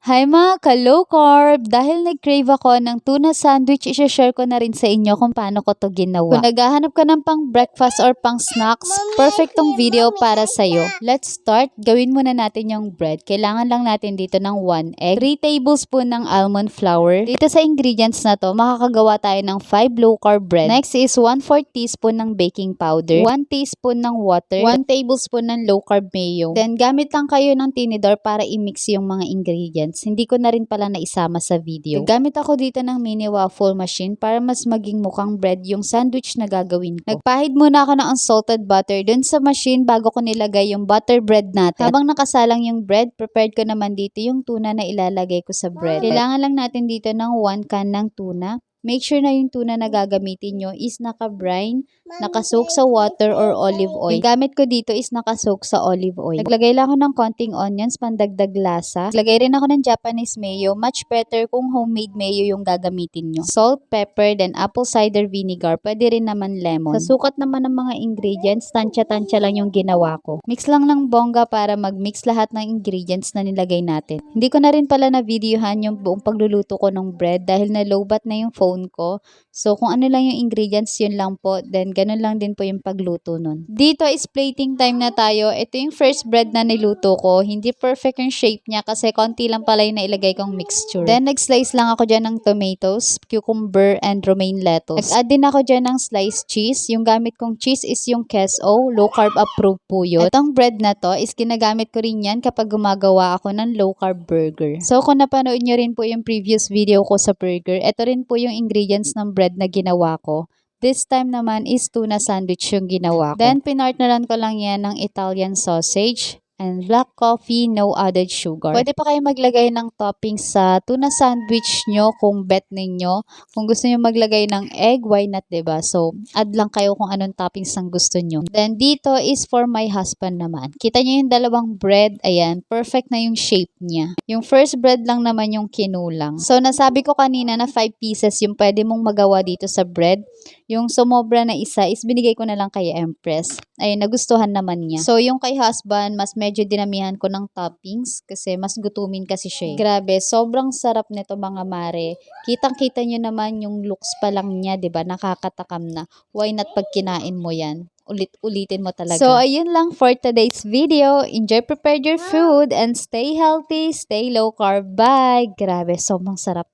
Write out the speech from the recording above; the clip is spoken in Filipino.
Hi mga ka-low carb! Dahil nag-crave ako ng tuna sandwich, i-share ko na rin sa inyo kung paano ko to ginawa. Kung naghahanap ka ng pang breakfast or pang snacks, perfect tong video para sa'yo. Let's start. Gawin muna natin yung bread. Kailangan lang natin dito ng 1 egg, 3 tablespoon ng almond flour. Dito sa ingredients na to, makakagawa tayo ng 5 low carb bread. Next is 1/4 teaspoon ng baking powder, 1 teaspoon ng water, 1 tablespoon ng low carb mayo. Then gamit lang kayo ng tinidor para i-mix yung mga ingredients. Hindi ko na rin pala naisama sa video. Gamit ako dito ng mini waffle machine para mas maging mukhang bread yung sandwich na gagawin ko. Nagpahid muna ako ng unsalted butter dun sa machine bago ko nilagay yung butter bread natin. Habang nakasalang yung bread, prepared ko naman dito yung tuna na ilalagay ko sa bread. Kailangan lang natin dito ng 1 can ng tuna. Make sure na yung tuna na gagamitin nyo is naka-brine, nakasoak sa water or olive oil. Yung gamit ko dito is nakasoak sa olive oil. Naglagay lang ako ng konting onions, pandagdag lasa. Naglagay rin ako ng Japanese mayo. Much better kung homemade mayo yung gagamitin nyo. Salt, pepper, then apple cider vinegar. Pwede rin naman lemon. Sa sukat naman ng mga ingredients, tansya-tansya lang yung ginawa ko. Mix lang ng bongga para mag-mix lahat ng ingredients na nilagay natin. Hindi ko na rin pala na-videohan yung buong pagluluto ko ng bread dahil na-lowbat na yung phone ko. So, kung ano lang yung ingredients, yun lang po. Then, ganun lang din po yung pagluto nun. Dito is plating time na tayo. Ito yung first bread na niluto ko. Hindi perfect yung shape niya kasi konti lang pala yung nailagay kong mixture. Then, nag-slice lang ako dyan ng tomatoes, cucumber, and romaine lettuce. Nag-add din ako dyan ng sliced cheese. Yung gamit kong cheese is yung Keso. Low carb approved po yun. Itong bread na to is ginagamit ko rin yan kapag gumagawa ako ng low carb burger. So, kung napanood nyo rin po yung previous video ko sa burger, ito rin po yung ingredients ng bread na ginawa ko. This time naman is tuna sandwich yung ginawa ko. Then, pinartneran ko lang yan ng Italian sausage and black coffee, no added sugar. Pwede pa kayo maglagay ng toppings sa tuna sandwich nyo kung bet ninyo. Kung gusto nyo maglagay ng egg, why not, diba? So, add lang kayo kung anong toppings ang gusto nyo. Then, dito is for my husband naman. Kita nyo yung dalawang bread. Ayan, perfect na yung shape niya. Yung first bread lang naman yung kinulang. So, nasabi ko kanina na 5 pieces yung pwede mong magawa dito sa bread. Yung sumobra na isa is binigay ko na lang kay Empress. Ayun, nagustuhan naman niya. So, yung kay husband, mas medyo dinamihan ko ng toppings kasi mas gutumin kasi siya. Grabe, sobrang sarap nito mga mare. Kitang-kita nyo naman yung looks pa lang niya, 'di ba? Nakakatakam na. Why not pag kinain mo yan? Ulit-ulitin mo talaga. So, ayun lang for today's video. Enjoy, prepare your food, and stay healthy, stay low carb. Bye! Grabe, sobrang sarap.